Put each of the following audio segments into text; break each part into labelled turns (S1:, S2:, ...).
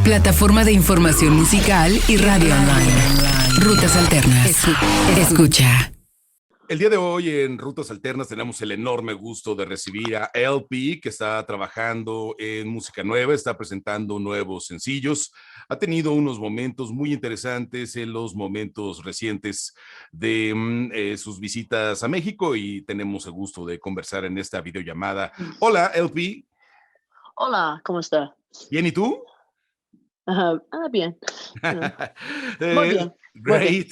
S1: Plataforma de información musical y radio online. Rutas Alternas. Escucha.
S2: El día de hoy en Rutas Alternas tenemos el enorme gusto de recibir a LP, que está trabajando en música nueva, está presentando nuevos sencillos. Ha tenido unos momentos muy interesantes en los momentos recientes de sus visitas a México y tenemos el gusto de conversar en esta videollamada. Hola, LP.
S3: Hola, ¿cómo está?
S2: Bien, ¿y tú?
S3: Bien. Muy bien.
S2: Great.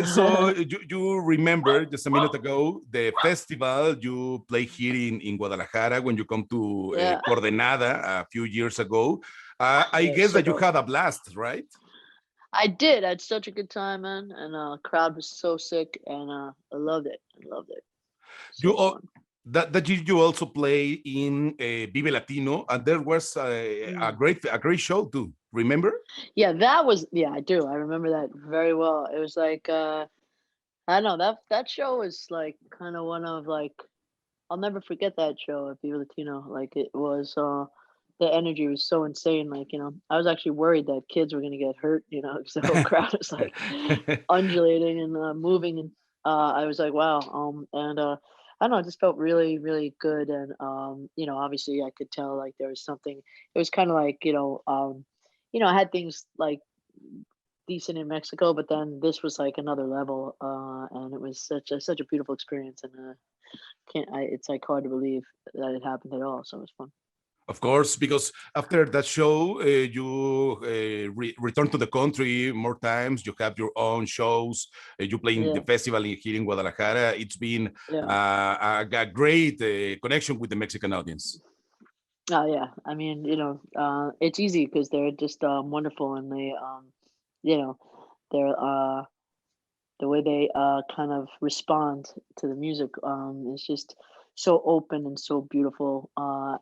S2: So you remember just a minute ago the festival you played here in Guadalajara when you come to Coordenada a few years ago. I guess that you had a blast, right?
S3: I did. I had such a good time, man, and crowd was so sick, and I loved it. I loved it. So
S2: that you also play in Vive Latino, and there was a great show too. Remember?
S3: Yeah, I do. I remember that very well. It was like I don't know, that show was like kind of one of like, I'll never forget that show at Viva Latino. Like it was the energy was so insane. Like, I was actually worried that kids were gonna get hurt, because the whole crowd was like undulating and moving, and I was like, wow. And I don't know, it just felt really, really good. And obviously I could tell like there was something. It was kind of like, I had things like decent in Mexico, but then this was like another level, and it was such a beautiful experience. And it's like hard to believe that it happened at all. So it was fun.
S2: Of course, because after that show, you return to the country more times. You have your own shows. You play in the festival here in Guadalajara. It's been a great connection with the Mexican audience.
S3: Oh yeah, I mean, it's easy because they're just wonderful, and they, they're the way they kind of respond to the music is just so open and so beautiful,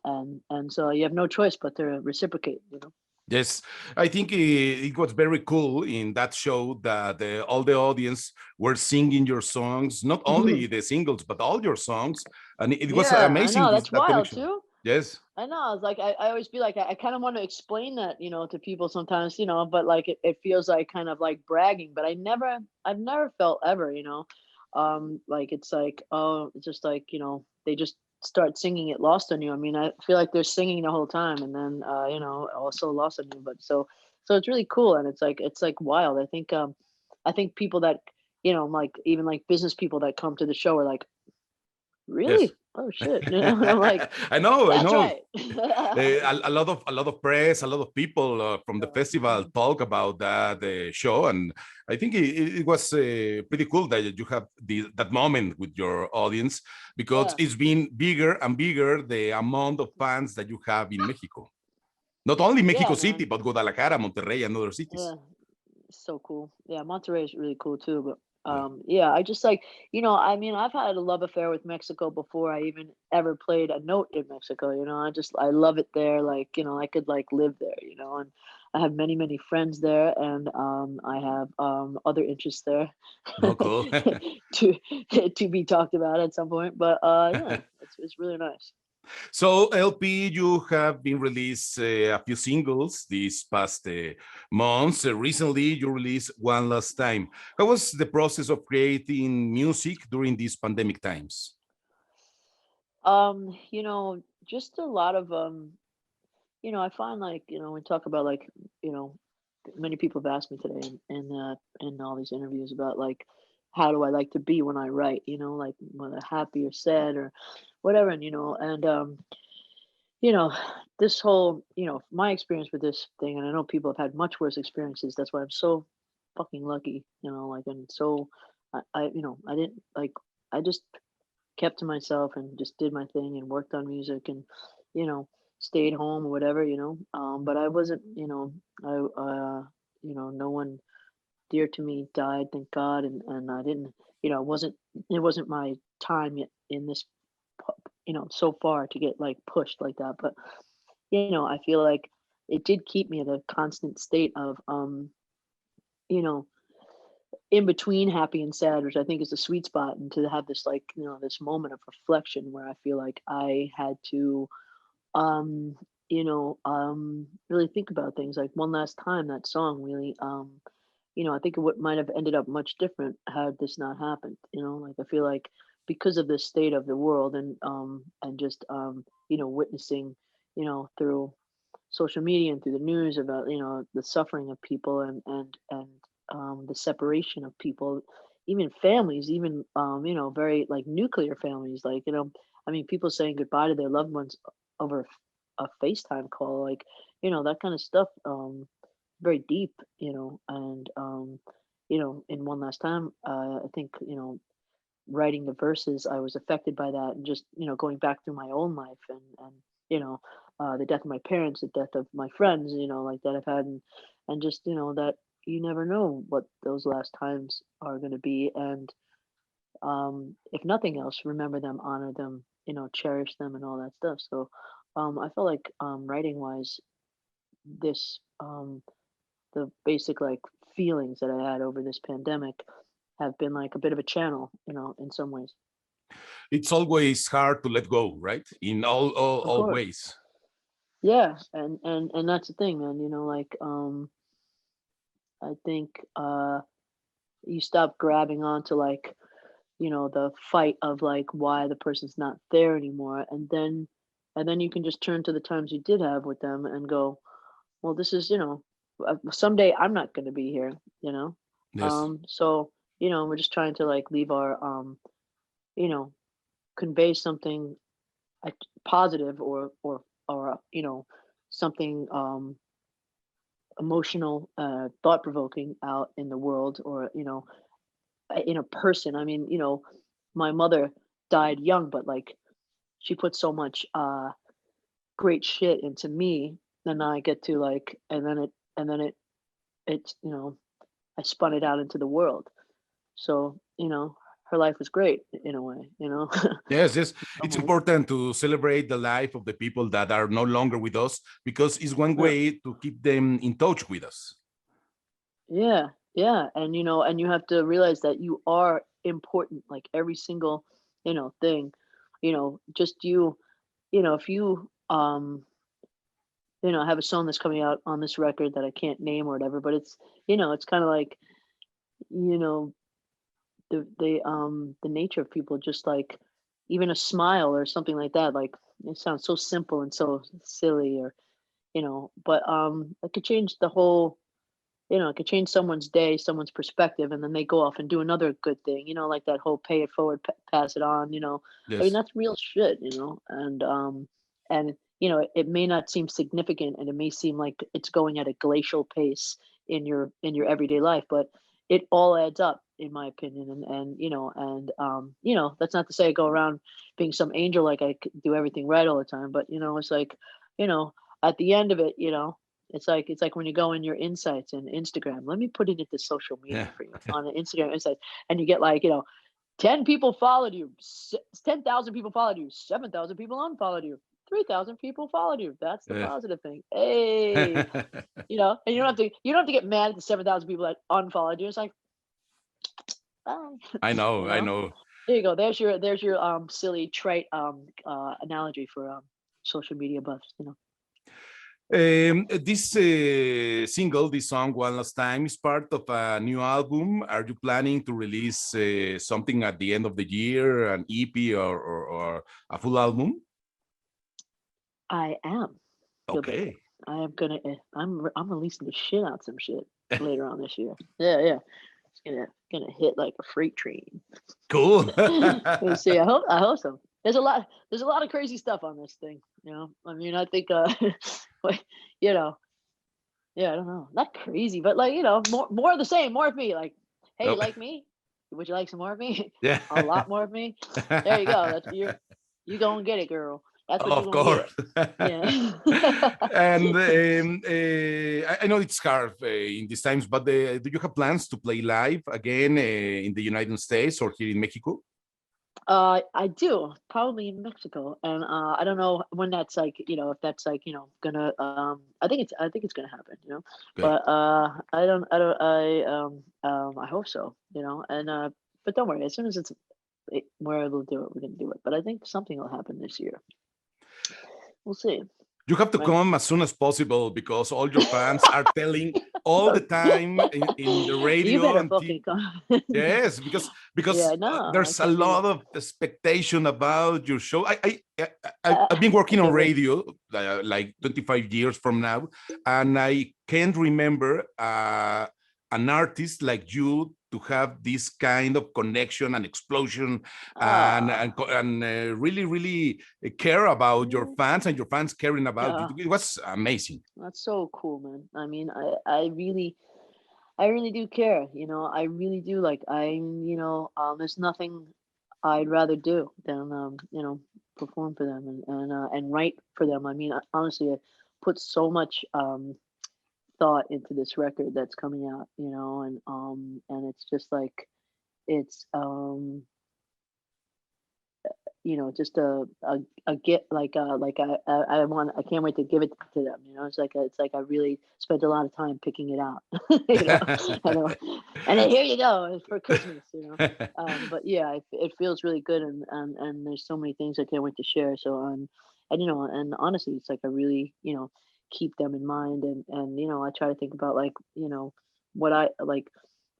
S3: and so you have no choice but to reciprocate.
S2: Yes, I think it was very cool in that show that all the audience were singing your songs, not only the singles, but all your songs, and it was amazing.
S3: I know, that's wild
S2: connection.
S3: too.
S2: Yes.
S3: I know. I was like, I always be like, I kind of want to explain that, to people sometimes, but like it feels like kind of like bragging, but I've never felt ever, like it's like, oh, it's just like, they just start singing it lost on you. I mean, I feel like they're singing the whole time, and then, also lost on you. But so it's really cool, and it's like wild. I think people that, like even like business people that come to the show are like, really?
S2: Yes.
S3: Oh shit! I'm like,
S2: I know.
S3: Right.
S2: A lot of press, a lot of people from the festival talk about that show, and I think it was pretty cool that you have that moment with your audience, because it's been bigger and bigger the amount of fans that you have in Mexico. Not only Mexico City, but Guadalajara, Monterrey, and other cities.
S3: Yeah, so cool. Yeah, Monterrey is really cool too, but. I just like, I mean, I've had a love affair with Mexico before I even ever played a note in Mexico. I love it there. Like, I could like live there, and I have many, many friends there, and I have other interests there
S2: Cool.
S3: to be talked about at some point. But it's really nice.
S2: So LP, you have been released a few singles these past months. Recently, you released One Last Time. How was the process of creating music during these pandemic times?
S3: Just a lot of I find like, we talk about like, many people have asked me today in all these interviews about like, how do I like to be when I write, like whether happy or sad or whatever. And this whole, my experience with this thing, and I know people have had much worse experiences. That's why I'm so fucking lucky, like, and so I didn't like, I just kept to myself and just did my thing and worked on music and, stayed home or whatever, but I wasn't, no one dear to me died, thank God. And I didn't, it wasn't my time yet in this, so far to get like pushed like that. But, I feel like it did keep me in a constant state of, in between happy and sad, which I think is the sweet spot. And to have this, like, this moment of reflection where I feel like I had to, really think about things. Like One Last Time, that song really, I think it would might have ended up much different had this not happened. Like I feel like because of the state of the world and just witnessing, through social media and through the news about the suffering of people and the separation of people, even families, even very like nuclear families, like I mean, people saying goodbye to their loved ones over a FaceTime call, like that kind of stuff, very deep, and in One Last Time, I think writing the verses, I was affected by that, and just going back through my own life and the death of my parents, the death of my friends, like that I've had, and just that you never know what those last times are going to be, and if nothing else, remember them, honor them, cherish them, and all that stuff. So I felt like writing wise, this the basic like feelings that I had over this pandemic have been like a bit of a channel, in some ways.
S2: It's always hard to let go, right? In
S3: Of
S2: all
S3: course.
S2: ways.
S3: Yeah, and that's the thing, man. Like I think you stop grabbing onto like the fight of like why the person's not there anymore, and then you can just turn to the times you did have with them and go, well, this is someday I'm not going to be here, you know.
S2: Yes.
S3: So we're just trying to like leave our you know convey something like positive or something emotional, thought provoking out in the world, or in a person. I mean, my mother died young, but like she put so much great shit into me. Then I get to like, and then it I spun it out into the world. So her life was great in a way.
S2: Yes, yes.
S3: In some
S2: It's
S3: ways.
S2: important to celebrate the life of the people that are no longer with us because it's one
S3: Yeah,
S2: way to keep them in touch with us.
S3: yeah, yeah. And and you have to realize that you are important. Like every single thing. Just if you I have a song that's coming out on this record that I can't name or whatever, but it's kind of like, you know, the nature of people, just like even a smile or something like that. Like it sounds so simple and so silly, or but it could change the whole, it could change someone's day, someone's perspective, and then they go off and do another good thing, like that whole pay it forward, pass it on, I mean,
S2: Yes.
S3: that's real shit, and it may not seem significant, and it may seem like it's going at a glacial pace in your everyday life, but it all adds up, in my opinion. And that's not to say I go around being some angel, like do everything right all the time, but it's like, you know at the end of it, it's like when you go in your insights in Instagram. Let me put it into social
S2: Yeah.
S3: media for you on the Instagram insights, and you get like 10 people followed you, 10,000 people followed you, 7,000 people unfollowed you, 3,000 people followed you. That's the
S2: Yeah.
S3: positive thing. Hey, and you don't have to get mad at the 7,000 people that unfollowed you. It's like, bye.
S2: I
S3: you
S2: know. I
S3: know.
S2: know.
S3: There you go. There's your silly trite analogy for social media buffs.
S2: This single, this song, One Last Time, is part of a new album. Are you planning to release something at the end of the year, an EP or a full album?
S3: I am. You'll get that.
S2: Okay.
S3: I am gonna. I'm releasing the shit out some shit later on this year. Yeah, yeah. It's gonna hit like a freight train.
S2: Cool.
S3: We'll see. I hope so. There's a lot of crazy stuff on this thing. I mean, I think but, you know, yeah, I don't know. Not crazy, but like, more of the same, more of me. Like, hey, you
S2: Oh,
S3: like me? Would you like some more of me?
S2: yeah.
S3: A lot more of me? There you go. That's you gonna get it, girl. That's what you're
S2: Of
S3: gonna get.
S2: course.
S3: Yeah.
S2: And I know it's hard in these times, but do you have plans to play live again in the United States or here in Mexico?
S3: I do, probably in Mexico, and I don't know when that's like, if that's like, gonna. I think it's gonna happen,
S2: Okay.
S3: but I hope so, and but don't worry, as soon as we're able to do it, we're gonna do it. But I think something will happen this year. We'll see.
S2: You have to
S3: right?
S2: come as soon as possible because all your fans are telling all the time in the
S3: You
S2: radio
S3: better
S2: and
S3: fucking
S2: TV.
S3: come.
S2: Yes, because
S3: Yeah, no, I
S2: there's a
S3: can't wait.
S2: lot of expectation about your show. I've been
S3: I
S2: working on
S3: can't wait.
S2: radio like 25 years from now, and I can't remember an artist like you to have this kind of connection and explosion and really care about your fans and your fans caring about you.
S3: Yeah,
S2: It was amazing.
S3: that's so cool, man. I mean, I really do care. I really do. Like, there's nothing I'd rather do than perform for them and write for them. I mean, honestly, I put so much thought into this record that's coming out, and it's just like it's just a get like I want I can't wait to give it to them. It's like I really spent a lot of time picking it out. you know I know, and then here you go, it's for Christmas. But yeah, it feels really good, and there's so many things I can't wait to share. So and honestly, it's like I really keep them in mind, and I try to think about like what I like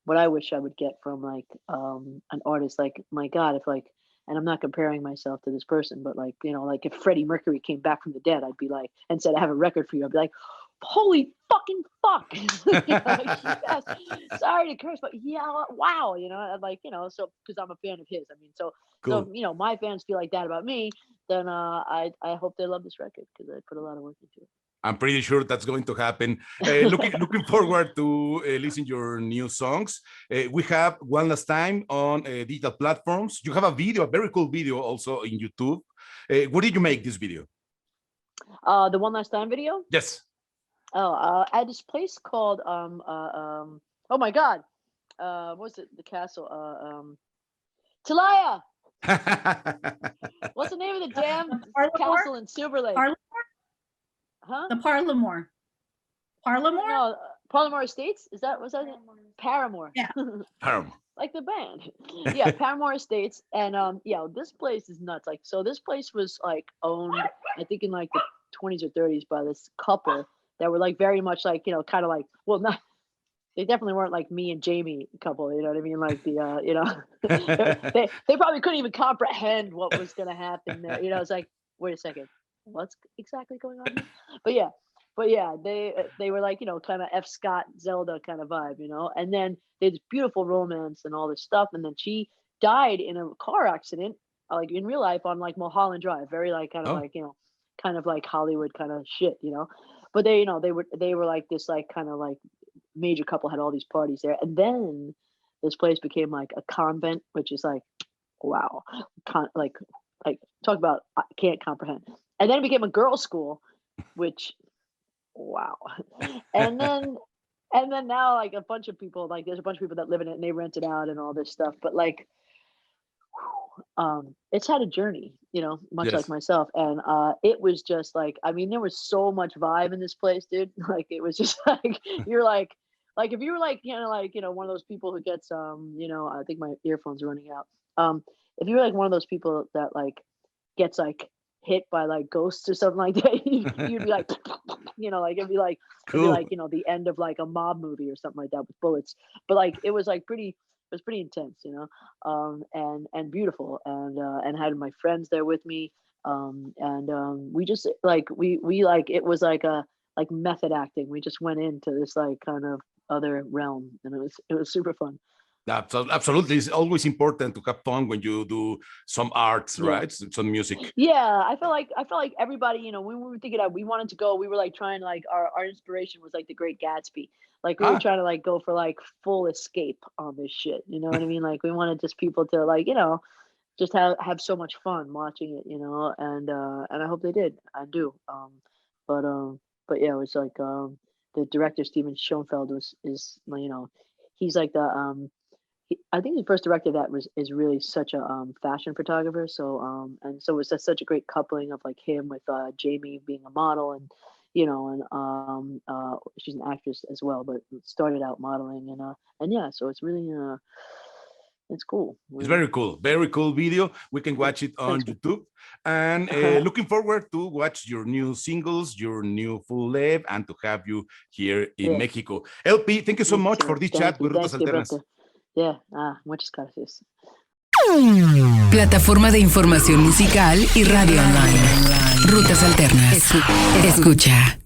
S3: what I wish I would get from like an artist. Like, my God, if like, and I'm not comparing myself to this person, but like, like if Freddie Mercury came back from the dead, I'd be like, and said, I have a record for you, I'd be like, holy fucking fuck. Like, yes, sorry to curse, but yeah, wow, I'd like, so because I'm a fan of his. I mean, so
S2: Cool.
S3: my fans feel like that about me, then I hope they love this record because I put a lot of work into it.
S2: I'm pretty sure that's going to happen. Looking forward to listen your new songs. We have One Last Time on digital platforms. You have a video, a very cool video also in YouTube. Where did you make this video?
S3: The One Last Time video.
S2: Yes.
S3: At this place called oh my God, what's it? The castle. Talaya. What's the name of the damn castle in Silver Lake? Huh?
S4: The Parlamore. Parlamore?
S3: No, Parlamore Estates. Was that Paramore?
S4: Yeah.
S2: Paramore.
S3: Like the band. Yeah, Paramore Estates. And yeah, this place is nuts. Like, so this place was like owned, I think, in like the 20s or 30s by this couple that were like very much like, kind of like, well, not, they definitely weren't like me and Jamie couple, you know what I mean? Like they probably couldn't even comprehend what was gonna happen there. It's like, wait a second, what's exactly going on here? But yeah, they were like, kind of F. Scott Zelda kind of vibe, and then they had this beautiful romance and all this stuff, and then she died in a car accident, like in real life on like Mulholland Drive, very like kind of like kind of like Hollywood kind of shit, but they were like this like kind of like major couple, had all these parties there, and then this place became like a convent, which is like, wow, like talk about I can't comprehend. And then it became a girls' school, which, wow. And then now like a bunch of people, like there's a bunch of people that live in it and they rent it out and all this stuff. But like, it's had a journey, much like myself. And it was just like, I mean, there was so much vibe in this place, dude. Like, it was just like, you're like if you were like, one of those people who gets I think my earphones are running out. If you were like one of those people that like gets like hit by like ghosts or something like that, you'd be like, like it'd be like
S2: Cool.
S3: it'd be like the end of like a mob movie or something like that with bullets. But like it was pretty intense, and beautiful, and had my friends there with me, and we just like we like it was like a like method acting. We just went into this like kind of other realm, and it was super fun.
S2: Absolutely. It's always important to have fun when you do some arts, right? Some music.
S3: Yeah, I felt like everybody, when we were thinking we wanted to go, we were like trying, like our inspiration was like The Great Gatsby. Like we were trying to like go for like full escape on this shit. You know what I mean? Like we wanted just people to like, just have so much fun watching it, and I hope they did. I do. But yeah, it was like the director Steven Schoenfeld is he's like the I think the first director that is really such a fashion photographer. So and so it was just such a great coupling of like him with Jamie being a model, and she's an actress as well, but started out modeling, and yeah, so it's really it's cool.
S2: It's very cool video. We can watch it on YouTube. And looking forward to watch your new singles, your new full live, and to have you here in Mexico. LP, thank you so much for this chat with Rutas Alternas.
S3: Muchas gracias.
S1: Plataforma de información musical y radio online. Rutas Alternas. Escucha.